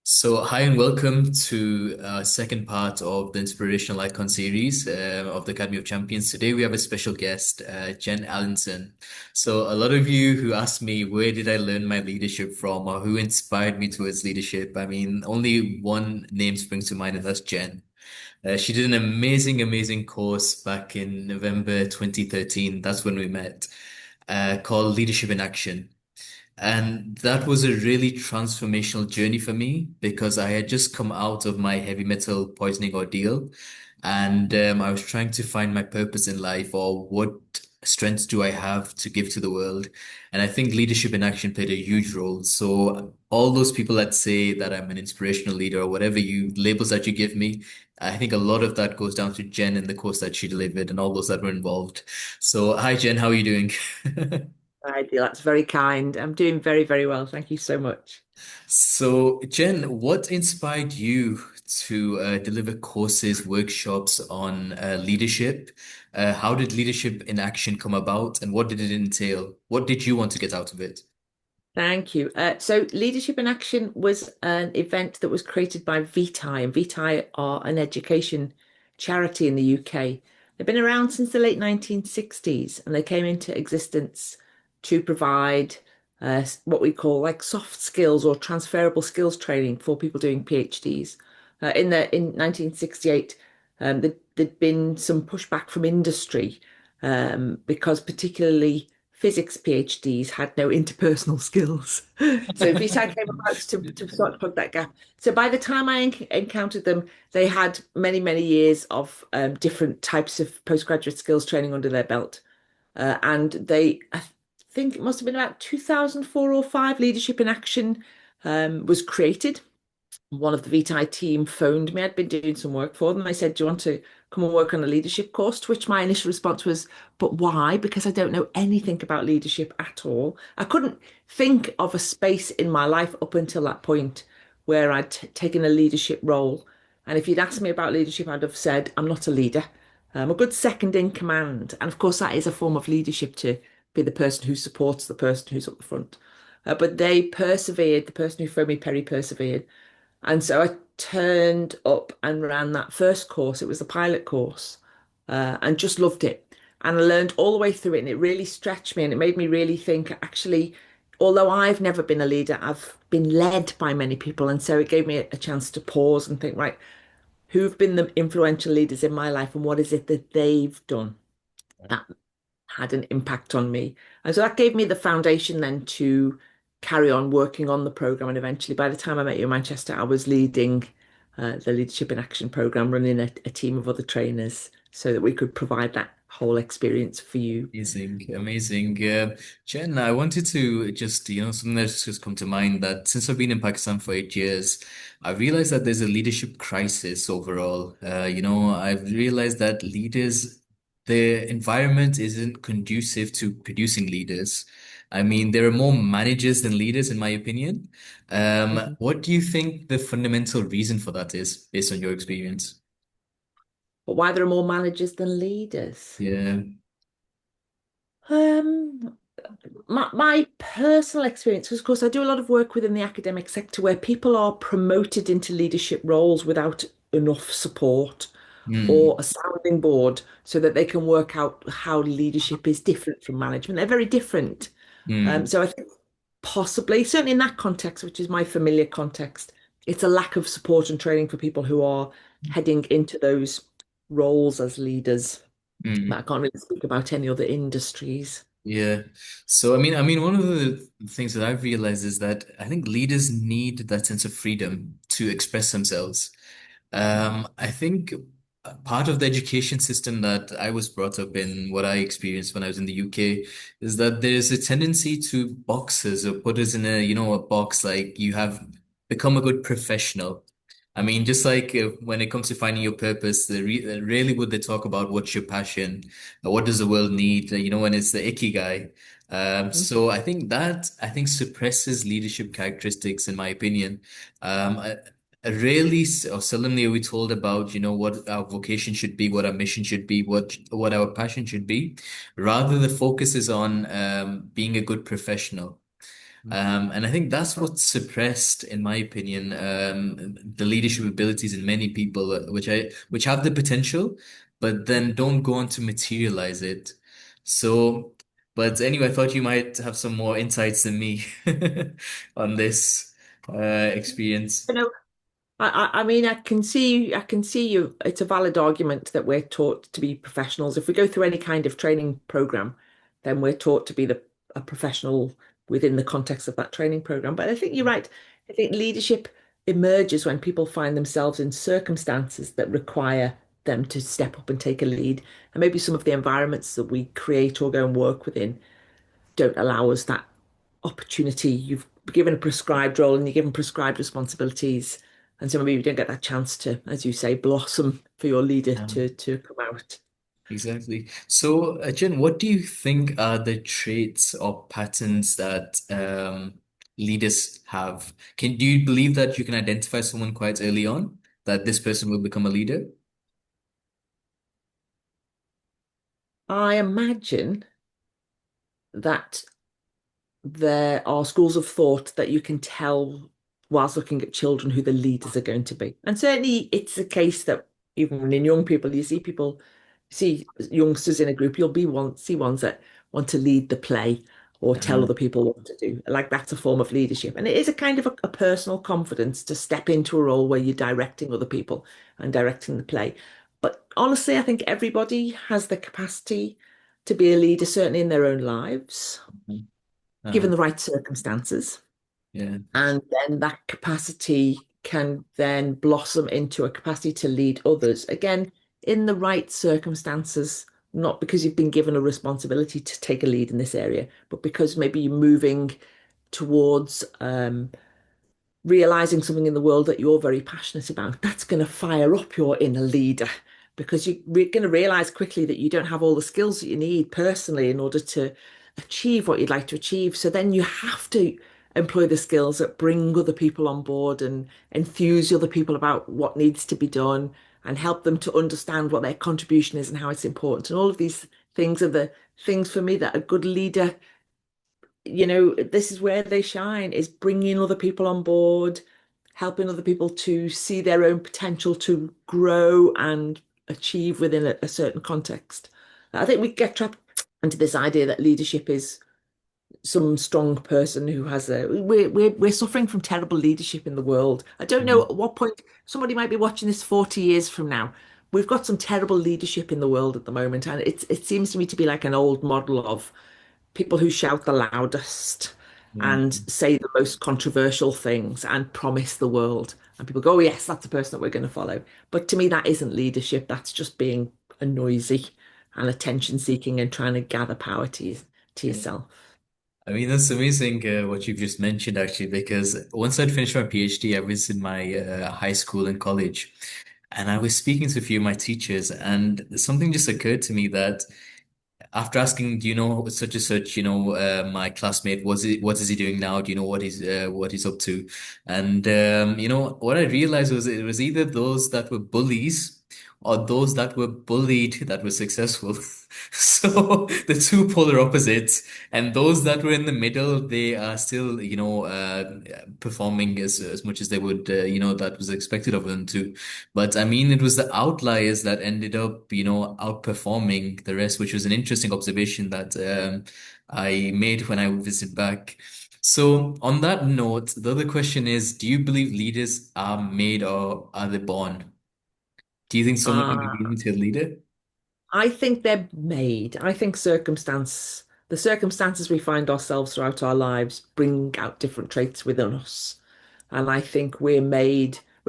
So, hi and welcome to second part of the Inspirational Icon series of the Academy of Champions. Today we have a special guest, Jen Allinson. So, a lot of you who asked me where did I learn my leadership from or who inspired me towards leadership, I mean, only one name springs to mind, and that's Jen. She did an amazing course back in November 2013. That's when we met, called Leadership in Action. And that was a really transformational journey for me because I had just come out of my heavy metal poisoning ordeal and I was trying to find my purpose in life or what strengths do I have to give to the world. And I think leadership in action played a huge role. So all those people that say that I'm an inspirational leader or whatever you labels that you give me, I think a lot of that goes down to Jen and the course that she delivered and all those that were involved. So hi Jen, how are you doing? Ideal. That's very kind. I'm doing very, very well. Thank you so much. So, Jen, what inspired you to deliver courses, workshops on leadership? How did leadership in action come about, and what did it entail? What did you want to get out of it? Thank you. So, Leadership in Action was an event that was created by Vitae, and Vitae are an education charity in the UK. They've been around since the late 1960s, and they came into existence to provide what we call like soft skills or transferable skills training for people doing PhDs. In 1968, there'd been some pushback from industry because particularly physics PhDs had no interpersonal skills. So VSAG came about to sort of plug that gap. So by the time I encountered them, they had many, many years of different types of postgraduate skills training under their belt. I think it must have been about 2004 or 5, Leadership in Action was created. One of the Vitae team phoned me. I'd been doing some work for them. They said, "Do you want to come and work on a leadership course?" To which my initial response was, "But why?" Because I don't know anything about leadership at all. I couldn't think of a space in my life up until that point where I'd taken a leadership role. And if you'd asked me about leadership, I'd have said, "I'm not a leader. I'm a good second in command." And of course, that is a form of leadership to be the person who supports the person who's up the front. But they persevered. The person who phoned me, Perry, persevered. And so I turned up and ran that first course. It was the pilot course, and just loved it. And I learned all the way through it, and it really stretched me and it made me really think actually, although I've never been a leader, I've been led by many people. And so it gave me a chance to pause and think, right, who've been the influential leaders in my life and what is it that they've done that had an impact on me. And so that gave me the foundation then to carry on working on the program. And eventually, by the time I met you in Manchester, I was leading the Leadership in Action program, running a team of other trainers so that we could provide that whole experience for you. Amazing. Jen, I wanted to just, something that's just come to mind that since I've been in Pakistan for 8 years, I realized that there's a leadership crisis overall. I've realized that the environment isn't conducive to producing leaders. I mean, there are more managers than leaders, in my opinion. Mhm. What do you think the fundamental reason for that is, based on your experience? But why there are more managers than leaders? Yeah. Um, my personal experience, because of course I do a lot of work within the academic sector where people are promoted into leadership roles without enough support or Mm, a sounding board so that they can work out how leadership is different from management. They're very different. mm, So I think possibly, certainly in that context, which is my familiar context, it's a lack of support and training for people who are heading into those roles as leaders. But I mm. can't really speak about any other industries. Yeah. So I mean, one of the things that I've realized is that I think leaders need that sense of freedom to express themselves. I think part of the education system that I was brought up in, what I experienced when I was in the UK, is that there is a tendency to box us or put us in a box like you have become a good professional. I mean, just like when it comes to finding your purpose, rarely would they talk about what's your passion, what does the world need, when it's the icky guy. So I think suppresses leadership characteristics, in my opinion. Rarely or seldomly are we told about, what our vocation should be, what our mission should be, what our passion should be. Rather, the focus is on being a good professional. And I think that's what's suppressed, in my opinion, the leadership abilities in many people, which have the potential, but then don't go on to materialize it. So, but anyway, I thought you might have some more insights than me on this experience. You know, I mean, I can see you. It's a valid argument that we're taught to be professionals. If we go through any kind of training program, then we're taught to be a professional within the context of that training program. But I think you're right. I think leadership emerges when people find themselves in circumstances that require them to step up and take a lead. And maybe some of the environments that we create or go and work within don't allow us that opportunity. You've given a prescribed role and you're given prescribed responsibilities. And so maybe you don't get that chance to, as you say, blossom for your leader to come out. Exactly. So, Jen, what do you think are the traits or patterns that leaders have? Do you believe that you can identify someone quite early on that this person will become a leader? I imagine that there are schools of thought that you can tell whilst looking at children who the leaders are going to be. And certainly it's a case that even in young people, you see people, see youngsters in a group, see ones that want to lead the play or tell Uh-huh. other people what to do. Like that's a form of leadership. And it is a kind of a personal confidence to step into a role where you're directing other people and directing the play. But honestly, I think everybody has the capacity to be a leader, certainly in their own lives given Uh-huh. the right circumstances. Yeah. And then that capacity can then blossom into a capacity to lead others. Again, in the right circumstances, not because you've been given a responsibility to take a lead in this area, but because maybe you're moving towards realizing something in the world that you're very passionate about, that's going to fire up your inner leader because you're going to realize quickly that you don't have all the skills that you need personally in order to achieve what you'd like to achieve. So then you have to employ the skills that bring other people on board and enthuse other people about what needs to be done and help them to understand what their contribution is and how it's important. And all of these things are the things for me that a good leader, this is where they shine, is bringing other people on board, helping other people to see their own potential to grow and achieve within a certain context. I think we get trapped into this idea that leadership is some strong person who has we're suffering from terrible leadership in the world. I don't know Mhm. at what point somebody might be watching this 40 years from now. We've got some terrible leadership in the world at the moment, and it seems to me to be like an old model of people who shout the loudest and Mhm. say the most controversial things and promise the world. And people go, oh, yes, that's the person that we're going to follow. But to me, that isn't leadership. That's just being a noisy and attention seeking and trying to gather power to Yeah. yourself. I mean, that's amazing what you've just mentioned, actually, because once I'd finished my PhD, I was in my high school and college, and I was speaking to a few of my teachers, and something just occurred to me that after asking, do you know such and such, my classmate, what is he doing now? Do you know what he's up to? And what I realized was it was either those that were bullies or those that were bullied that were successful. So the two polar opposites, and those that were in the middle, they are still, performing as much as they would, that was expected of them to. But I mean, it was the outliers that ended up, outperforming the rest, which was an interesting observation that I made when I visited back. So, on that note, the other question is, do you believe leaders are made or are they born? Do you think someone can be Uh, born into a leader? I think they're made. I think the circumstances we find ourselves throughout our lives bring out different traits within us. And I think we're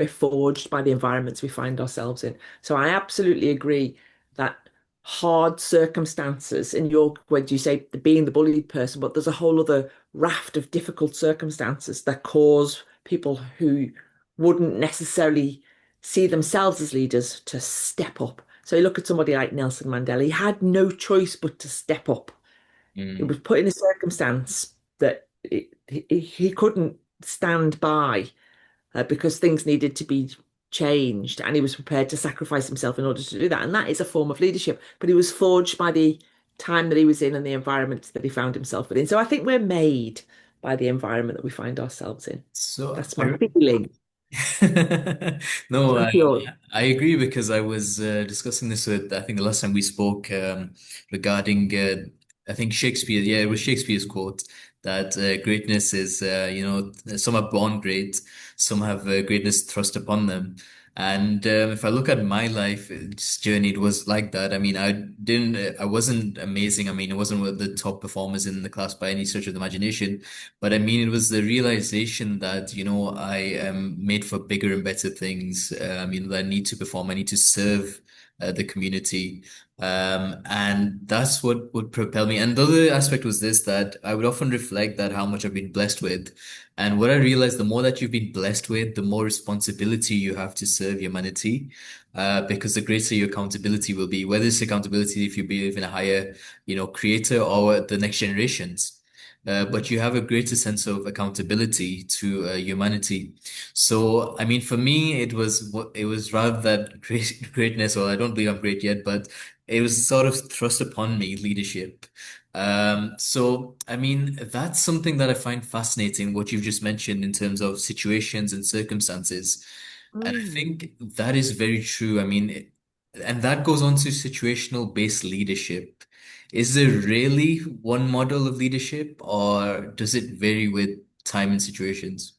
forged by the environments we find ourselves in. So I absolutely agree that hard circumstances, in your, when you say being the bullied person, but there's a whole other raft of difficult circumstances that cause people who wouldn't necessarily see themselves as leaders to step up. So you look at somebody like Nelson Mandela, he had no choice but to step up. He Mm, was put in a circumstance that he couldn't stand by because things needed to be changed, and he was prepared to sacrifice himself in order to do that. And that is a form of leadership, but he was forged by the time that he was in and the environment that he found himself within. So I think we're made. by the environment that we find ourselves in. So That's I my feeling. No, What's yours? I agree because I was discussing this with I think the last time we spoke regarding I think Shakespeare. Yeah, it was Shakespeare's quote that greatness is some are born great, some have greatness thrust upon them. And if I look at my life journey, it was like that. I mean, I wasn't amazing. I mean, I wasn't one of the top performers in the class by any stretch of the imagination. But I mean, it was the realization that, I am made for bigger and better things. That I need to perform, I need to serve the community. And that's what would propel me. And the other aspect was this, that I would often reflect that how much I've been blessed with. And what I realized, the more that you've been blessed with, the more responsibility you have to serve humanity. Because the greater your accountability will be, whether it's accountability if you believe in a higher, creator or the next generations. But you have a greater sense of accountability to humanity. So, I mean, for me, it was rather that greatness. Well, I don't believe I'm great yet, but it was sort of thrust upon me leadership. So, I mean, that's something that I find fascinating. What you've just mentioned in terms of situations and circumstances. And I Mm. think that is very true. I mean, and that goes on to situational based leadership. Is there really one model of leadership, or does it vary with time and situations?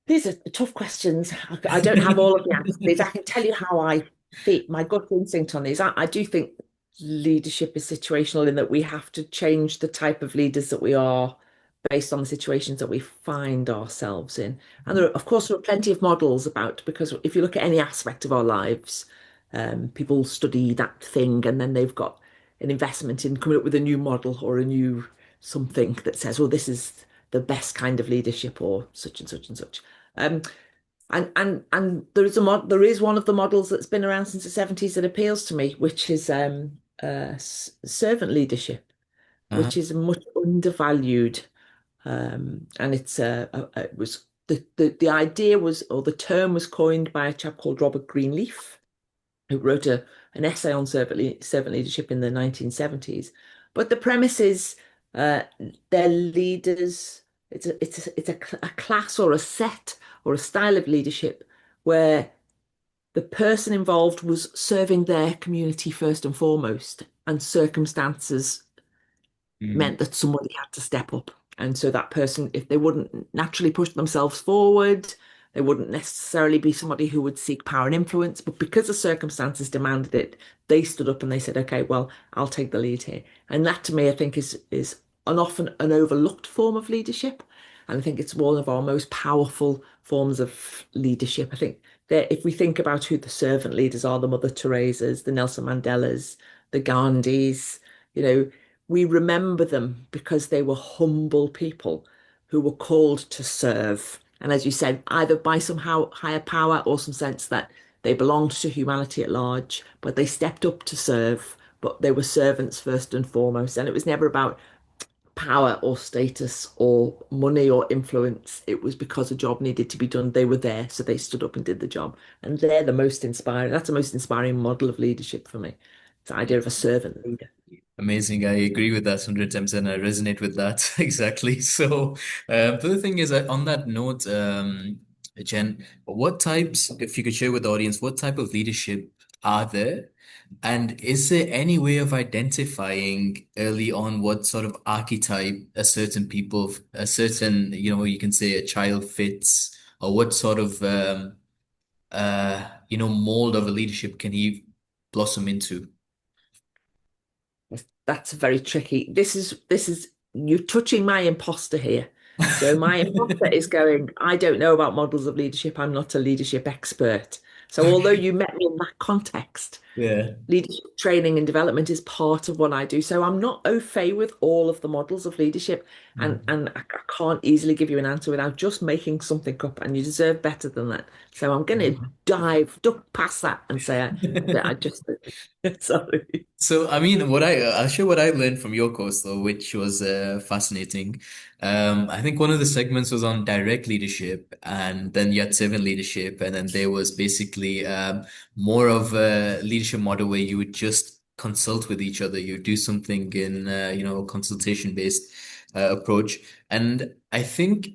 These are tough questions. I don't have all of the answers. I can tell you how I feel. My gut instinct on these. I do think leadership is situational in that we have to change the type of leaders that we are based on the situations that we find ourselves in. And of course, there are plenty of models about because if you look at any aspect of our lives, people study that thing and then they've got an investment in coming up with a new model or a new something that says, well, this is the best kind of leadership or such and such and such. Um, and there is one of the models that's been around since the 70s that appeals to me, which is servant leadership, Uh-huh. which is much undervalued. And it was the idea was or the term was coined by a chap called Robert Greenleaf, who wrote an essay on servant leadership in the 1970s. But the premise is uh, they're leaders. It's a class or a set or a style of leadership where the person involved was serving their community first and foremost, and circumstances Mm. meant that somebody had to step up. And so that person, if they wouldn't naturally push themselves forward, they wouldn't necessarily be somebody who would seek power and influence. But because the circumstances demanded it, they stood up and they said, okay, well, I'll take the lead here. And that to me, I think is an often an overlooked form of leadership. And I think it's one of our most powerful forms of leadership. I think that if we think about who the servant leaders are, the Mother Teresas, the Nelson Mandelas, the Gandhis, you know, we remember them because they were humble people who were called to serve. And as you said, either by somehow higher power or some sense that they belonged to humanity at large, but they stepped up to serve, but they were servants first and foremost. And it was never about power or status or money or influence. It was because a job needed to be done. They were there, so they stood up and did the job. And they're the most inspiring. That's the most inspiring model of leadership for me. It's the idea of a servant leader. Amazing. I agree with that 100 times and I resonate with that exactly. So, the other thing is on that note, Jen, what types, if you could share with the audience, what type of leadership are there? And is there any way of identifying early on what sort of archetype a certain, you can say a child fits, or what sort of, mold of a leadership can he blossom into? That's very tricky. This is you're touching my imposter here. So my imposter is going, I don't know about models of leadership. I'm not a leadership expert. So although you met me in that context, Yeah. leadership training and development is part of what I do. So I'm not au fait with all of the models of leadership, and I can't easily give you an answer without just making something up. And you deserve better than that. So I'm going to duck past that and say I just sorry. So, I mean, I'll share what I learned from your course though, which was fascinating. I think one of the segments was on direct leadership, and then you had servant leadership, and then there was basically more of a leadership model where you would just consult with each other. You do something in, consultation based. approach. And I think,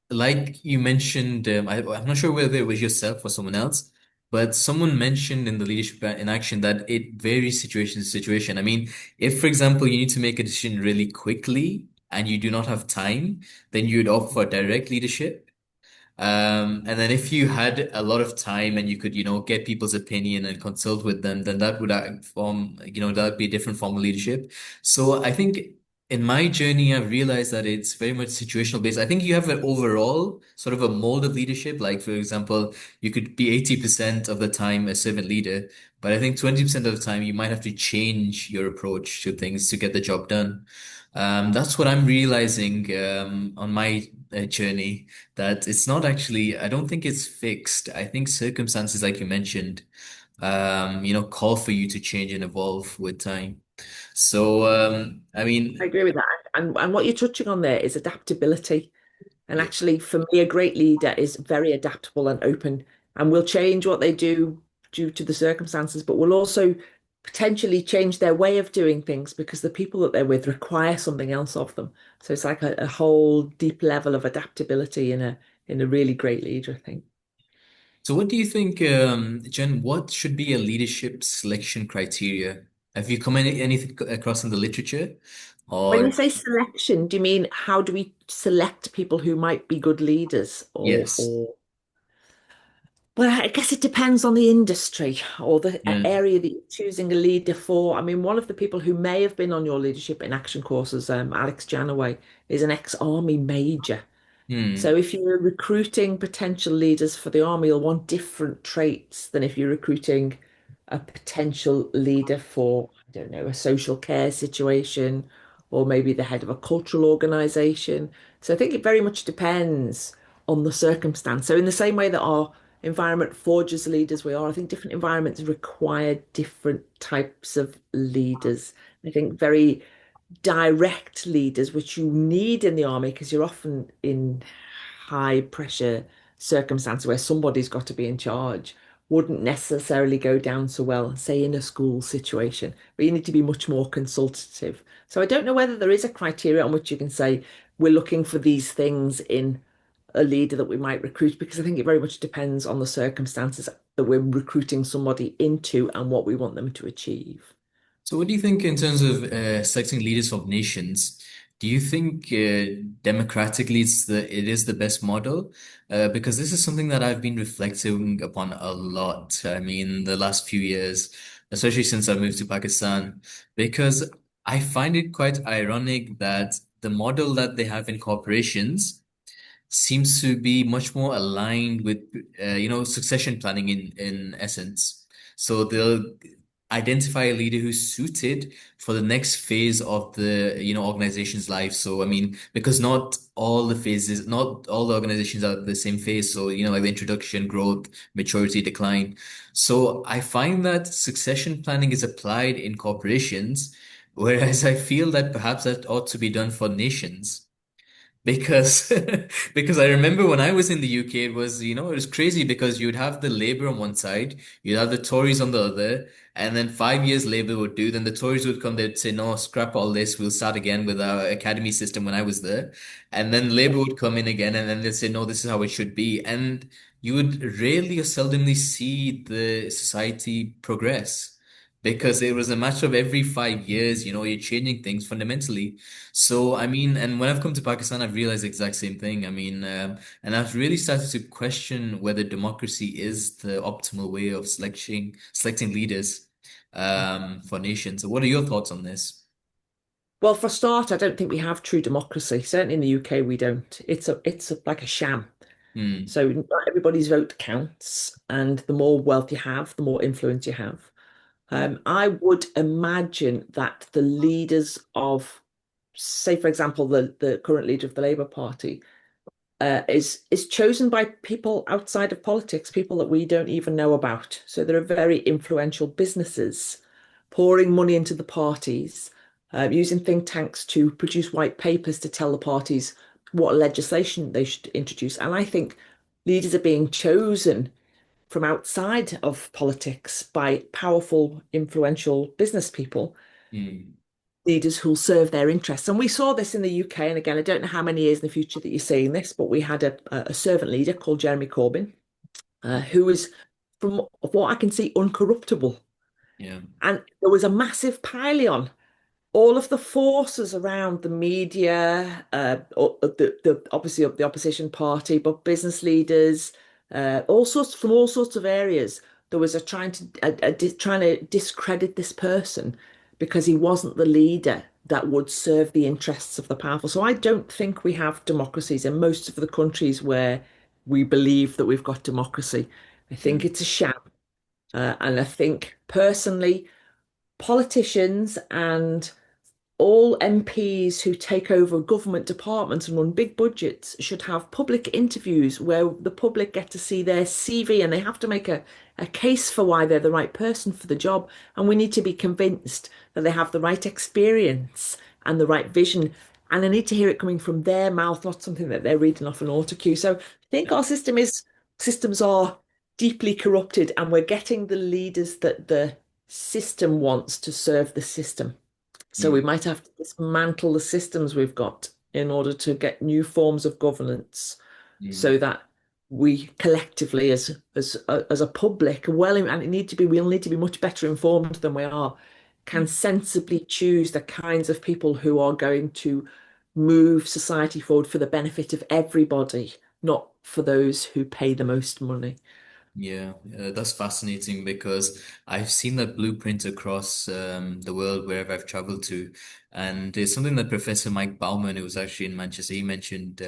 like you mentioned, I'm not sure whether it was yourself or someone else, but someone mentioned in the leadership in action that it varies situation to situation. I mean, if, for example, you need to make a decision really quickly and you do not have time, then you'd opt for direct leadership. And then if you had a lot of time and you could, get people's opinion and consult with them, then that would form, that would be a different form of leadership. So I think in my journey, I've realized that it's very much situational based. I think you have an overall sort of a mold of leadership. Like, for example, you could be 80% of the time a servant leader, but I think 20% of the time you might have to change your approach to things to get the job done. That's what I'm realizing on my journey, that it's not actually, I don't think it's fixed. I think circumstances, like you mentioned, call for you to change and evolve with time. So, I I mean, agree with that. And what you're touching on there is adaptability. And yeah. actually, for me, a great leader is very adaptable and open and will change what they do due to the circumstances, but will also potentially change their way of doing things because the people that they're with require something else of them. So it's like a whole deep level of adaptability in a really great leader, I think. So what do you think, Jen, what should be a leadership selection criteria? Have you come anything across in the literature? When you Or, say selection, do you mean how do we select people who might be good leaders yes. or well, I guess it depends on the industry or the Yeah. area that you're choosing a leader for. I mean, one of the people who may have been on your leadership in action courses, Alex Janaway, is an ex-army major. Hmm. So if you're recruiting potential leaders for the army, you'll want different traits than if you're recruiting a potential leader for, I don't know, a social care situation or maybe the head of a cultural organization. So I think it very much depends on the circumstance. So in the same way that our environment forges leaders we are, I think different environments require different types of leaders. I think very direct leaders, which you need in the army because you're often in high pressure circumstances where somebody's got to be in charge, wouldn't necessarily go down so well, say in a school situation, but you need to be much more consultative. So I don't know whether there is a criteria on which you can say we're looking for these things in a leader that we might recruit because I think it very much depends on the circumstances that we're recruiting somebody into and what we want them to achieve. So, what do you think in terms of selecting leaders of nations? Do you think democratically it is the best model? Because this is something that I've been reflecting upon a lot. I mean, the last few years, especially since I moved to Pakistan, because I find it quite ironic that the model that they have in corporations seems to be much more aligned with succession planning in essence. So they'll identify a leader who's suited for the next phase of the organization's life. So I mean, because not all the organizations are the same phase. So like the introduction, growth, maturity, decline. So I find that succession planning is applied in corporations, whereas I feel that perhaps that ought to be done for nations. Because because I remember when I was in the UK, it was crazy because you'd have the Labour on one side, you'd have the Tories on the other, and then 5 years Labour would do, then the Tories would come, they'd say, no, scrap all this, we'll start again with our academy system when I was there. And then Labour would come in again, and then they'd say, no, this is how it should be. And you would rarely or seldomly see the society progress. Because it was a matter of every 5 years, you're changing things fundamentally. So, I mean, and when I've come to Pakistan, I've realized the exact same thing. I mean, and I've really started to question whether democracy is the optimal way of selecting leaders for nations. So what are your thoughts on this? Well, for a start, I don't think we have true democracy. Certainly in the UK, we don't. Like a sham. Hmm. So not everybody's vote counts, and the more wealth you have, the more influence you have. I would imagine that the leaders of, say, for example, the current leader of the Labour Party, is chosen by people outside of politics, people that we don't even know about. So there are very influential businesses pouring money into the parties, using think tanks to produce white papers to tell the parties what legislation they should introduce. And I think leaders are being chosen from outside of politics by powerful, influential business people. Hmm. leaders who'll serve their interests. And we saw this in the UK. And again, I don't know how many years in the future that you're seeing this, but we had a servant leader called Jeremy Corbyn, who was, from what I can see, uncorruptible. Yeah. And there was a massive pile all of the forces around the media, obviously of the opposition party, but business leaders, all sorts from all sorts of areas. There was trying to discredit this person because he wasn't the leader that would serve the interests of the powerful. So I don't think we have democracies in most of the countries where we believe that we've got democracy. I think Mm, it's a sham. And I think personally, politicians and all MPs who take over government departments and run big budgets should have public interviews where the public get to see their CV and they have to make a case for why they're the right person for the job. And we need to be convinced that they have the right experience and the right vision. And I need to hear it coming from their mouth, not something that they're reading off an auto cue. So I think yeah. our systems are deeply corrupted and we're getting the leaders that the system wants to serve the system. So we Mm, might have to dismantle the systems we've got in order to get new forms of governance mm, so that we collectively as a public, and it need to be we'll need to be much better informed than we are, can mm. sensibly choose the kinds of people who are going to move society forward for the benefit of everybody, not for those who pay the most money. Yeah, that's fascinating because I've seen that blueprint across the world wherever I've traveled to. And it's something that Professor Mike Bauman, who was actually in Manchester, he mentioned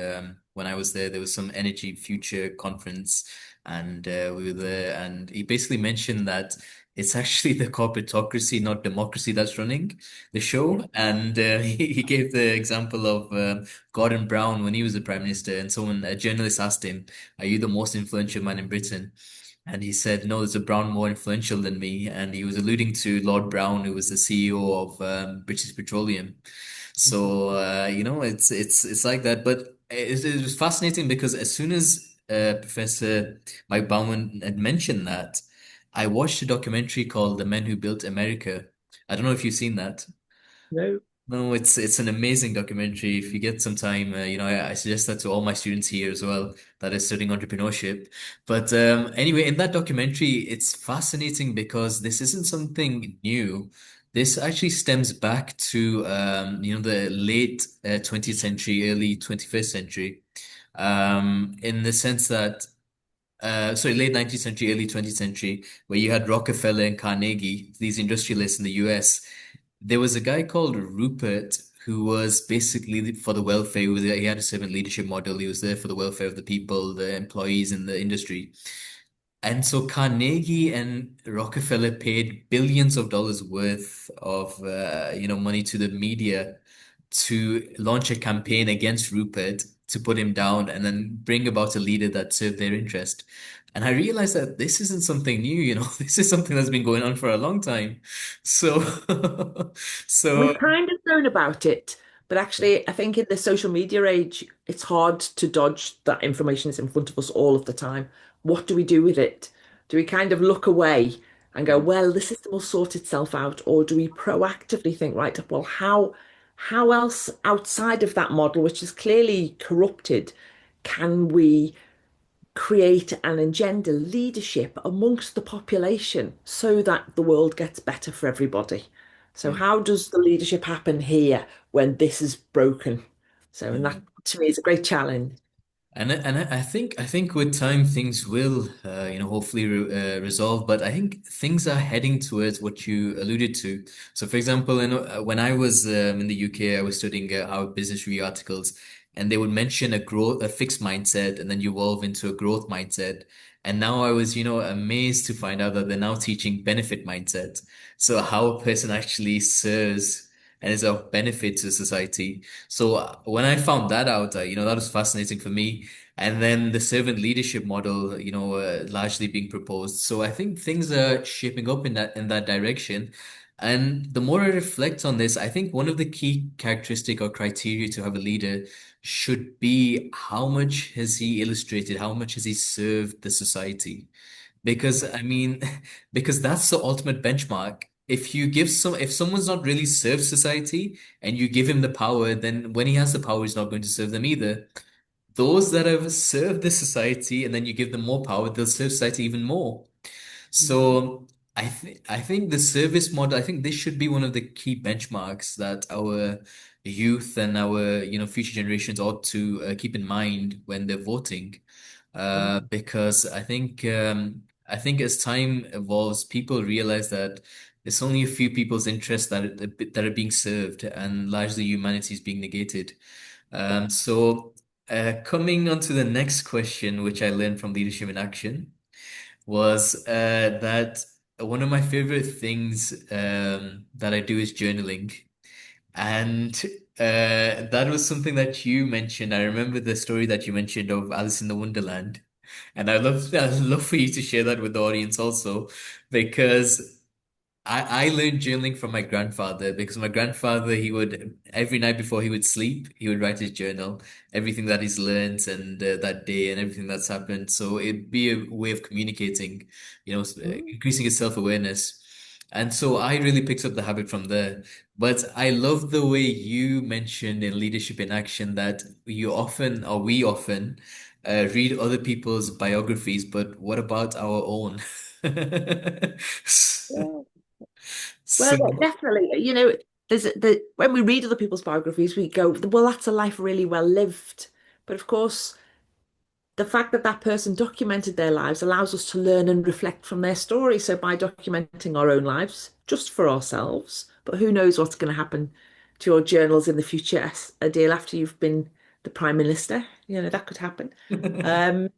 when I was there, there was some energy future conference and we were there. And he basically mentioned that it's actually the corporatocracy, not democracy, that's running the Yeah. show. And he gave the example of Gordon Brown when he was the prime minister. And a journalist asked him, "Are you the most influential man in Britain?" And he said, "No, there's a Brown more influential than me." And he was alluding to Lord Brown, who was the CEO of British Petroleum. So it's like that. But it was fascinating because as soon as Professor Mike Bauman had mentioned that, I watched a documentary called "The Men Who Built America." I don't know if you've seen that. No. No, it's an amazing documentary. If you get some time, I suggest that to all my students here as well that are studying entrepreneurship. But anyway, in that documentary, it's fascinating because this isn't something new. This actually stems back to the late 20th century, early 21st century, in the sense that sorry, late 19th century, early 20th century, where you had Rockefeller and Carnegie, these industrialists in the US. There was a guy called Rupert who was basically for the welfare. He had a servant leadership model. He was there for the welfare of the people, the employees in the industry. And so Carnegie and Rockefeller paid billions of dollars worth of money to the media to launch a campaign against Rupert to put him down and then bring about a leader that served their interest. And I realized that this isn't something new, this is something that's been going on for a long time. So so We've kind of known about it, but actually, I think in the social media age, it's hard to dodge that information is in front of us all of the time. What do we do with it? Do we kind of look away and go, well, the system will sort itself out, or do we proactively think, right, well, how else outside of that model, which is clearly corrupted, can we create and engender leadership amongst the population so that the world gets better for everybody. So, yeah. how does the leadership happen here when this is broken? So, and Yeah. that to me is a great challenge. And I think with time things will hopefully resolve. But I think things are heading towards what you alluded to. So, for example, when I was in the UK, I was studying how business review articles, and they would mention a fixed mindset, and then you evolve into a growth mindset. And now I was amazed to find out that they're now teaching benefit mindset. So how a person actually serves and is of benefit to society. So when I found that out, that was fascinating for me. And then the servant leadership model, largely being proposed. So I think things are shaping up in that direction. And the more I reflect on this, I think one of the key characteristic or criteria to have a leader should be how much has he illustrated, how much has he served the society? Because I mean, because that's the ultimate benchmark. if someone's not really served society and you give him the power, then when he has the power, he's not going to serve them either. Those that have served the society and then you give them more power, they'll serve society even more. Mhm. So I think the service model, I think this should be one of the key benchmarks that our youth and our future generations ought to keep in mind when they're voting. Mm. Because I think as time evolves, people realize that it's only a few people's interests that are being served, and largely humanity is being negated. Coming on to the next question, which I learned from Leadership in Action, was that one of my favorite things that I do is journaling. And that was something that you mentioned. I remember the story that you mentioned of Alice in the Wonderland. And I'd love for you to share that with the audience also, because I learned journaling from my grandfather because my grandfather, he would, every night before he would sleep, he would write his journal, everything that he's learned and that day and everything that's happened. So it'd be a way of communicating, Mm. increasing his self-awareness. And so I really picked up the habit from there. But I love the way you mentioned in Leadership in Action that we often, read other people's biographies, but what about our own? Yeah. Well, So, yeah, definitely. When we read other people's biographies, we go, well, that's a life really well lived. But of course, the fact that that person documented their lives allows us to learn and reflect from their story. So by documenting our own lives, just for ourselves, but who knows what's going to happen to your journals in the future, Adele, after you've been the Prime Minister, that could happen. Um,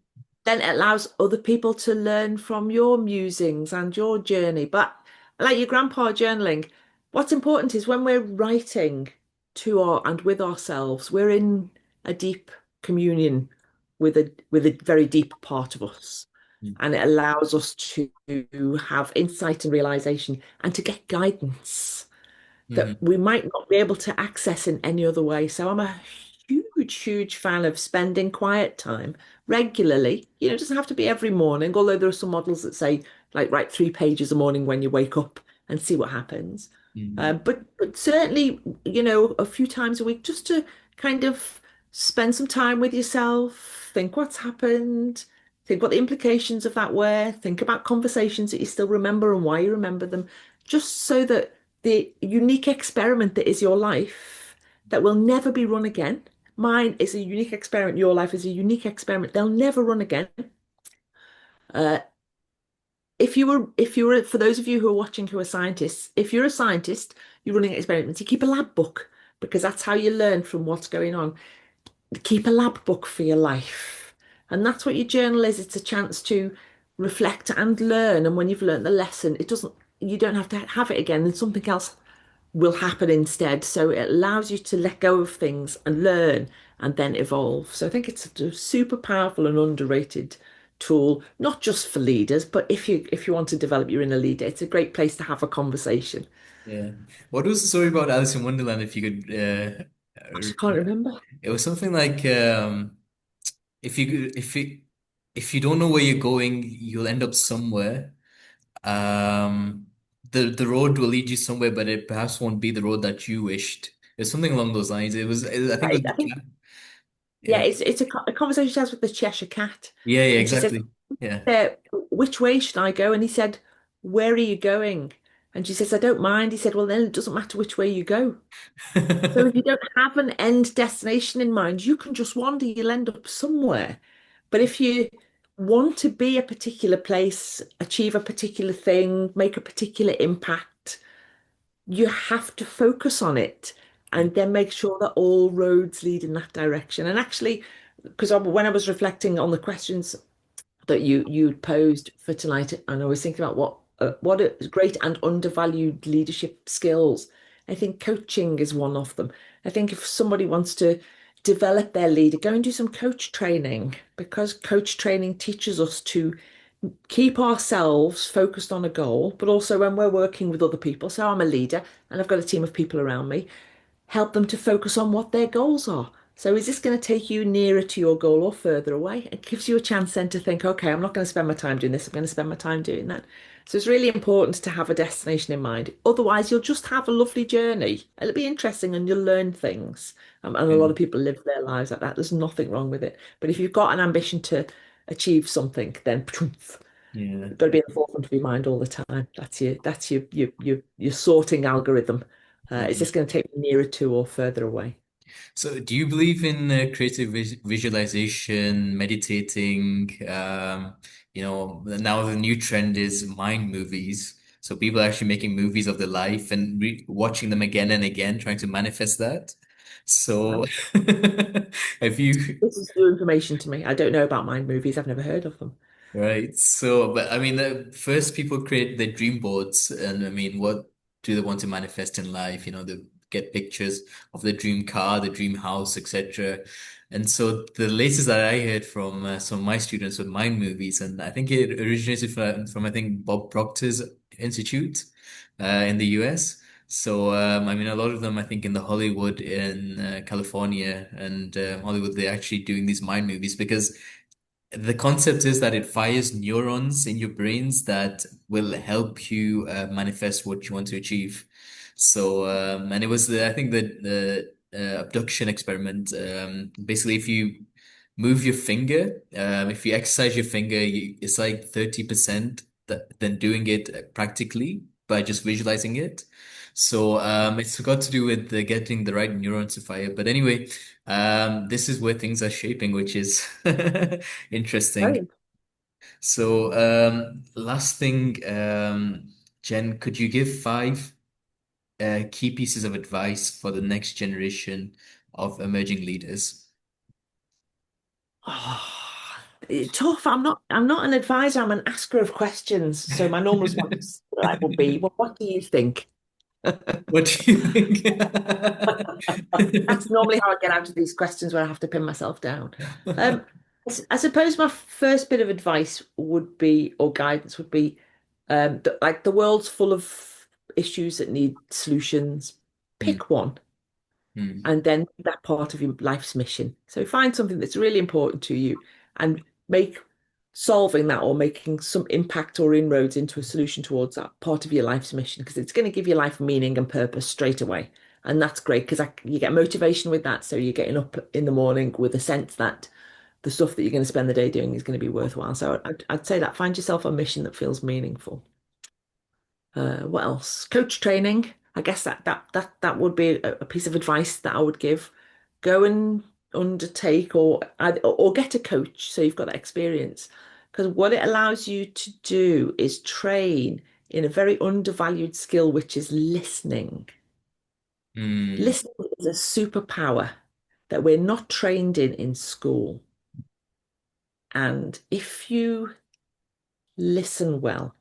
then it allows other people to learn from your musings and your journey. But like your grandpa journaling, what's important is when we're writing to our and with ourselves, we're in a deep communion with a very deep part of us. And it allows us to have insight and realization and to get guidance that Mhm, we might not be able to access in any other way. So I'm a huge fan of spending quiet time regularly. It doesn't have to be every morning, although there are some models that say like write 3 pages a morning when you wake up and see what happens. mhm, But certainly, a few times a week just to kind of spend some time with yourself, think what's happened, think what the implications of that were, think about conversations that you still remember and why you remember them, just so that the unique experiment that is your life that will never be run again. Mine is a unique experiment. Your life is a unique experiment. They'll never run again. Uh, for those of you who are watching who are scientists, if you're a scientist, you're running experiments, you keep a lab book because that's how you learn from what's going on. Keep a lab book for your life. And that's what your journal is. It's a chance to reflect and learn. And when you've learned the lesson, you don't have to have it again. And something else will happen instead. So it allows you to let go of things and learn and then evolve. So I think it's a super powerful and underrated tool, not just for leaders, but if you want to develop your inner leader, it's a great place to have a conversation. yeah. What was the story about Alice in Wonderland, if you could I just can't remember. it was something like if you could- if you don't know where you're going, you'll end up somewhere. Um the road will lead you somewhere, but it perhaps won't be the road that you wished. It's something along those lines. I think it was Right. the I think cat. yeah, Yeah. it's a conversation she has with the Cheshire Cat, Yeah, and she says, exactly. Yeah. "Which way should I go?" And he said, "Where are you going?" And she says, "I don't mind." He said, "Well, then it doesn't matter which way you go." So if you don't have an end destination in mind, you can just wander, you'll end up somewhere. But if you want to be a particular place, achieve a particular thing, make a particular impact, you have to focus on it Yeah. and then make sure that all roads lead in that direction. And actually, because when I was reflecting on the questions that you posed for tonight, and I was thinking about what are great and undervalued leadership skills. I think coaching is one of them. I think if somebody wants to develop their leader, go and do some coach training because coach training teaches us to keep ourselves focused on a goal, but also when we're working with other people. So I'm a leader and I've got a team of people around me, help them to focus on what their goals are. So is this going to take you nearer to your goal or further away? It gives you a chance then to think, okay, I'm not going to spend my time doing this. I'm going to spend my time doing that. So it's really important to have a destination in mind. Otherwise, you'll just have a lovely journey. It'll be interesting and you'll learn things. And a Yeah. lot of people live their lives like that. There's nothing wrong with it. But if you've got an ambition to achieve something, then poof, Yeah. you've got to be in the forefront of your mind all the time. That's your sorting algorithm. Is Yeah. this going to take me nearer to or further away? So, do you believe in creative visualization, meditating? Now the new trend is mind movies. So people are actually making movies of their life and re watching them again and again, trying to manifest that. So, Wow. have you? This is new information to me. I don't know about mind movies. I've never heard of them. Right. So, but I mean, first people create their dream boards, and I mean, what do they want to manifest in life? They get pictures of the dream car, the dream house, etc. And so the latest that I heard from some of my students with mind movies, and I think it originated from I think Bob Proctor's Institute in the US. So, I mean, a lot of them, I think, in the Hollywood in California and Hollywood, they're actually doing these mind movies because the concept is that it fires neurons in your brains that will help you manifest what you want to achieve. So, and it was I think the abduction experiment. Basically, if you move your finger, if you exercise your finger, it's like 30% than doing it practically by just visualizing it. So, it's got to do with getting the right neurons to fire. But anyway, this is where things are shaping, which is interesting. Right. So, last thing, Jen, could you give five key pieces of advice for the next generation of emerging leaders? Oh, tough. I'm not an advisor. I'm an asker of questions. So my normal response like would be, well, what do you think? What do you think? That's normally how I get out of these questions where I have to pin myself down. Um, I suppose my first bit of advice would be, or guidance would be, like the world's full of issues that need solutions. Hmm, Pick one hmm, and then that part of your life's mission. So find something that's really important to you and make solving that or making some impact or inroads into a solution towards that part of your life's mission because it's going to give your life meaning and purpose straight away. And that's great because you get motivation with that. So you're getting up in the morning with a sense that the stuff that you're going to spend the day doing is going to be worthwhile. So I'd say that find yourself a mission that feels meaningful. What else? Coach training. I guess that would be a piece of advice that I would give. Go and undertake or get a coach so you've got that experience. Because what it allows you to do is train in a very undervalued skill, which is listening. hmm. Listening is a superpower that we're not trained in school. And if you listen well,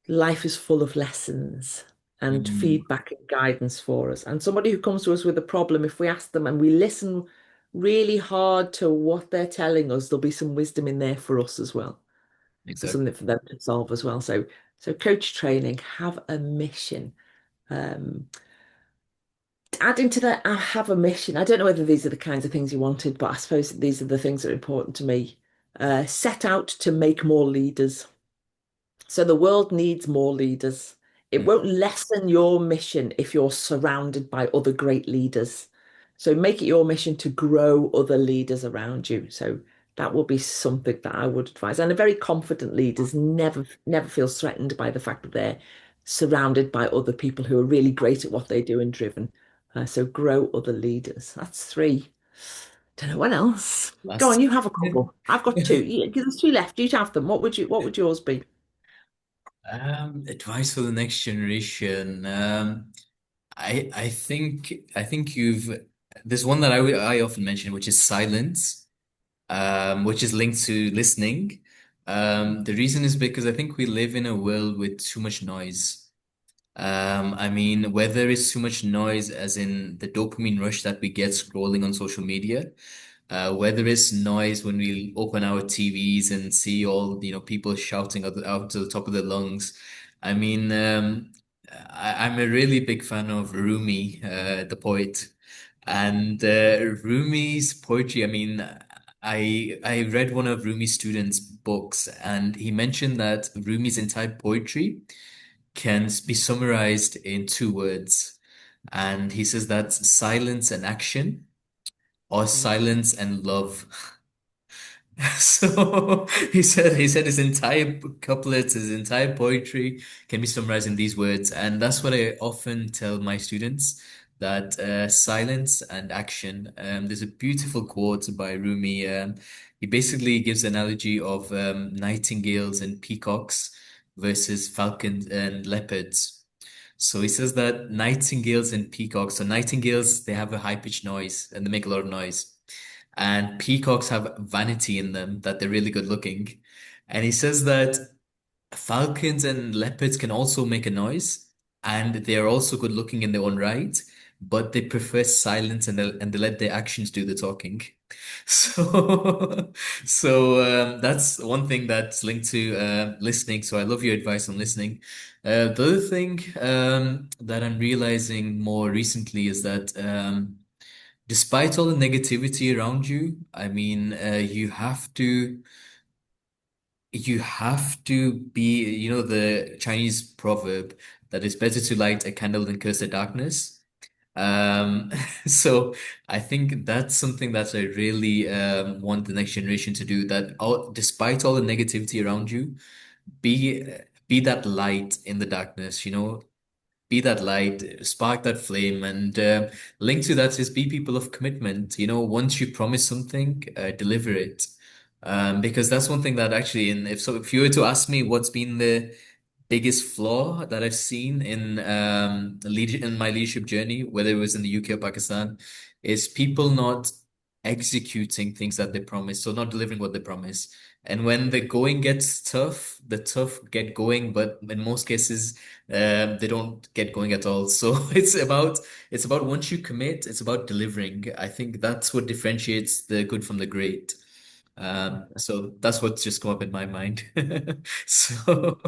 life is full of lessons and Hmm. feedback and guidance for us. And somebody who comes to us with a problem, if we ask them and we listen really hard to what they're telling us, there'll be some wisdom in there for us as well. So Exactly. something for them to solve as well. So coach training, have a mission. Um, Adding to that, I have a mission. I don't know whether these are the kinds of things you wanted, but I suppose these are the things that are important to me. Set out to make more leaders. So the world needs more leaders. It Hmm. won't lessen your mission if you're surrounded by other great leaders. So make it your mission to grow other leaders around you. So that will be something that I would advise. And a very confident leaders never feels threatened by the fact that they're surrounded by other people who are really great at what they do and driven. So grow other leaders. That's three. Don't know what else. Go on, Last. you have a couple. I've got two. There's two left. You have them. What would yours be? Advice for the next generation. I think you've there's one that I often mention, which is silence, which is linked to listening. The reason is because I think we live in a world with too much noise. I mean, where there is too much noise, as in the dopamine rush that we get scrolling on social media, where there is noise when we open our TVs and see all, people shouting out to the top of their lungs. I mean, I'm a really big fan of Rumi, the poet. And Rumi's poetry, I mean, I read one of Rumi's students' books, and he mentioned that Rumi's entire poetry can be summarized in two words. And he says that's silence and action, or Mm. silence and love. So he said his entire couplets, his entire poetry can be summarized in these words, and that's what I often tell my students that silence and action. There's a beautiful quote by Rumi. He basically gives the analogy of nightingales and peacocks versus falcons and leopards. So he says that nightingales and peacocks. So nightingales, they have a high-pitched noise and they make a lot of noise. And peacocks have vanity in them that they're really good looking. And he says that falcons and leopards can also make a noise, and they're also good looking in their own right, but they prefer silence and they let their actions do the talking. So, that's one thing that's linked to listening. So I love your advice on listening. The other thing that I'm realizing more recently is that despite all the negativity around you, I mean, you have to be, the Chinese proverb that it's better to light a candle than curse the darkness. Um, so I think that's something that I really want the next generation to do. That despite all the negativity around you, be be that light in the darkness. Be that light, spark that flame, and linked to that is be people of commitment. Once you promise something, deliver it. Because that's one thing that actually, if you were to ask me what's been the biggest flaw that I've seen in my leadership journey, whether it was in the UK or Pakistan, is people not executing things that they promise, so not delivering what they promise. And when the going gets tough, the tough get going, but in most cases, they don't get going at all. So it's about once you commit, it's about delivering. I think that's what differentiates the good from the great. So that's what's just come up in my mind. So,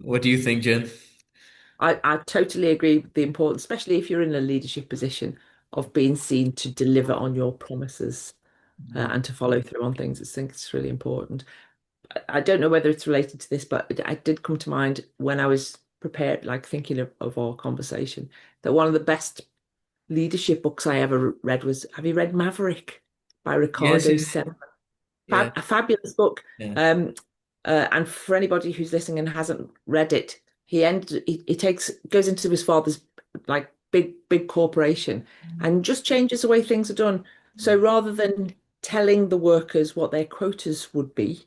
what do you think, Jen? I totally agree with the importance, especially if you're in a leadership position, of being seen to deliver on your promises Mm. and to follow through on things. I think it's really important. I don't know whether it's related to this, but it did come to mind when I was prepared, like thinking of our conversation, that one of the best leadership books I ever read was, have you read Maverick by Yes, Ricardo yes, Sem? yeah, A fabulous book. yeah. Um, and for anybody who's listening and hasn't read it, he goes into his father's like big corporation and just changes the way things are done. So Mm. rather than telling the workers what their quotas would be,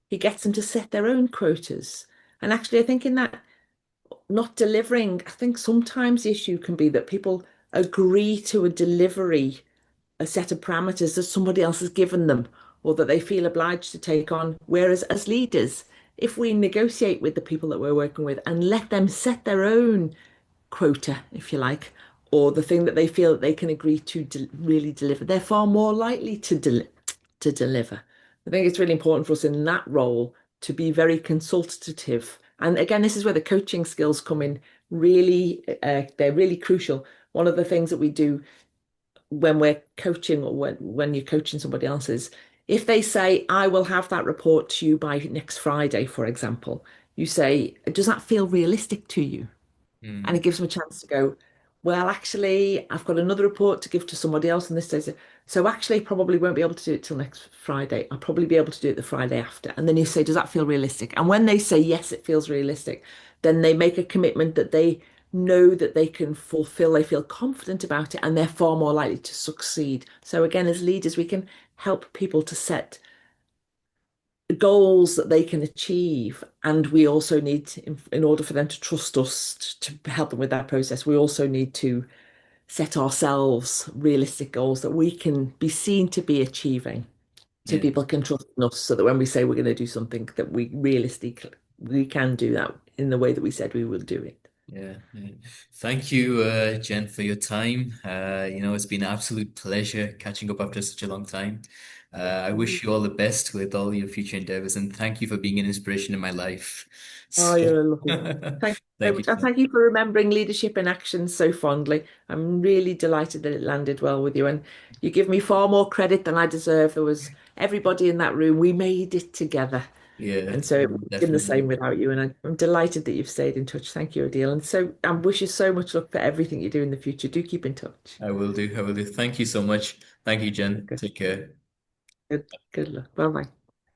he gets them to set their own quotas. And actually, I think in that not delivering, I think sometimes the issue can be that people agree to a delivery, a set of parameters that somebody else has given them or that they feel obliged to take on. Whereas as leaders, if we negotiate with the people that we're working with and let them set their own quota, if you like, or the thing that they feel that they can agree to really deliver, they're far more likely to deliver. I think it's really important for us in that role to be very consultative. And again, this is where the coaching skills come in. Really, they're really crucial. One of the things that we do when we're coaching or when you're coaching somebody else is if they say, I will have that report to you by next Friday, for example, you say, does that feel realistic to you? And Mm. it gives them a chance to go, well, actually, I've got another report to give to somebody else on this day. So actually, probably won't be able to do it till next Friday. I'll probably be able to do it the Friday after. And then you say, does that feel realistic? And when they say, yes, it feels realistic, then they make a commitment that they know that they can fulfill. They feel confident about it and they're far more likely to succeed. So again, as leaders, we can help people to set goals that they can achieve. And we also need, in order for them to trust us to help them with that process, we also need to set ourselves realistic goals that we can be seen to be achieving. So Yeah. people can trust in us so that when we say we're going to do something, that we realistically we can do that in the way that we said we will do it. Yeah, yeah. Thank you, Jen, for your time. It's been an absolute pleasure catching up after such a long time. I wish you all the best with all your future endeavors, and thank you for being an inspiration in my life. Oh, So, you're lovely. Thank you so thank you. much. And thank you for remembering leadership in action so fondly. I'm really delighted that it landed well with you. And you give me far more credit than I deserve. There was everybody in that room. We made it together. Yeah, And so it would have been the same definitely. without you. And I'm delighted that you've stayed in touch. Thank you, Adil. And so I wish you so much luck for everything you do in the future. Do keep in touch. I will do. I will do. Thank you so much. Thank you, Jen. Good, Take care. good, good luck. Bye bye.